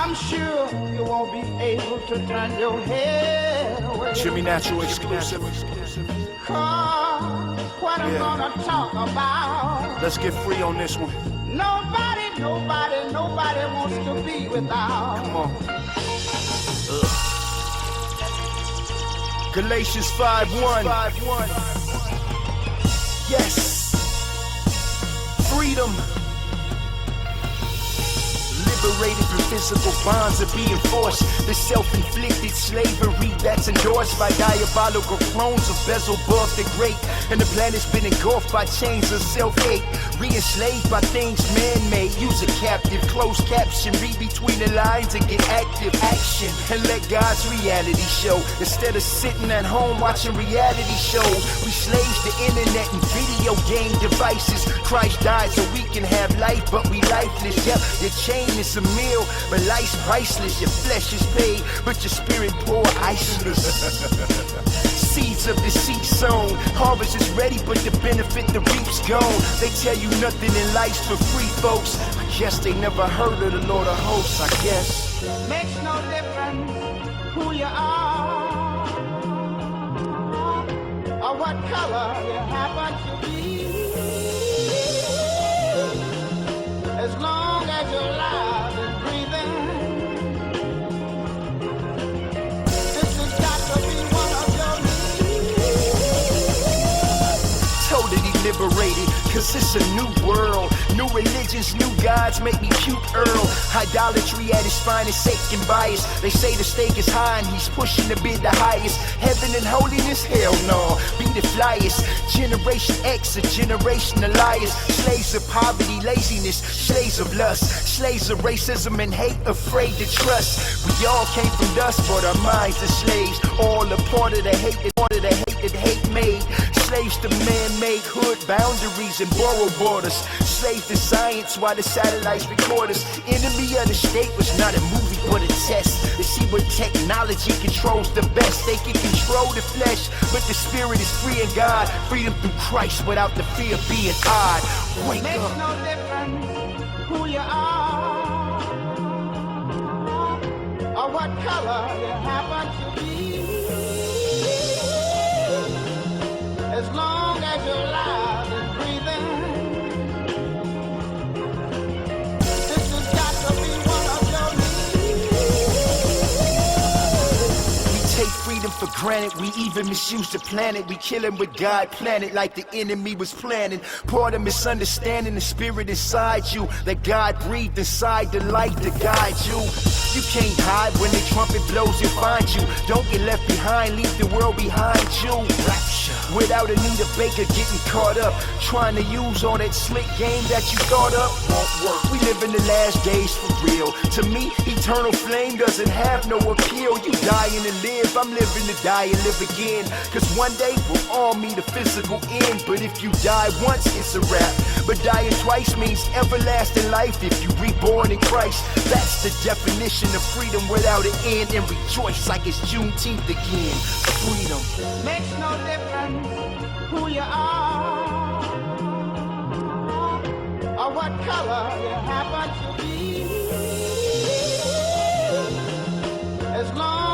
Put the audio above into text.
I'm sure you won't be able to turn your head away. Jimmy Natural exclusive. Cause what I'm gonna talk about. Let's get free on this one. Nobody wants to be without. Come on. Galatians 5:1. Yes. Freedom. Liberated from physical bonds of being forced. The self-inflicted slavery that's endorsed by diabolical clones of Beelzebub the Great. And the planet's been engulfed by chains of self-hate. Re-enslaved by things man-made. Use a captive, closed caption. Read between the lines and get active action. And let God's reality show. Instead of sitting at home watching reality shows. We slaves to internet and video game devices. Christ died so we can have life, but we lifeless. Yep, your chain is a meal, but life's priceless. Your flesh is paid, but your spirit poor, iceless. Seeds of deceit sown. Harvest is ready, but the benefit, the reap's gone. They tell you nothing in life's for free, folks. I guess they never heard of the Lord of hosts, I guess. Makes no difference who you are or what color you happen to be. As long as you're alive and breathing, this has got to be one of your needs. Totally liberated, cause it's a new world. New religions, new gods make me cute Earl. Idolatry at its finest, sake and bias. They say the stake is high and he's pushing to be the highest. Heaven and holiness, hell no, be the flyest. Generation X, a generation of liars. Slaves of poverty, laziness, slaves of lust. Slaves of racism and hate, afraid to trust. We all came from dust, but our minds are slaves. All a part of the hate that hate made. Slaves to man-made hood boundaries and borough borders. Slaves to science while the satellites record us. Enemy of the state was not a movie but a test. To see what technology controls the best. They can control the flesh, but the spirit is free in God. Freedom through Christ without the fear of being odd. Wake Makes up. no difference who you are or what color you happen to be. As long as you're alive and breathing, this has got to be one of your needs. We take freedom for granted, we even misuse the planet. We killing with God planet like the enemy was planning. Part of misunderstanding the spirit inside you that God breathed inside the light to guide you. You can't hide when the trumpet blows and find you. Don't get left behind, leave the world behind you. Rapture. Without Anita Baker getting caught up, trying to use all that slick game that you thought up. Won't work. We live in the last days for real. To me, eternal flame doesn't have no appeal. You dying to live, I'm living to die and live again. Cause one day we'll all meet a physical end. But if you die once, it's a wrap. But dying twice means everlasting life if you reborn in Christ. That's the definition of freedom without an end. And rejoice like it's Juneteenth again. Freedom. Makes no difference who you are or what color you happen to be. As long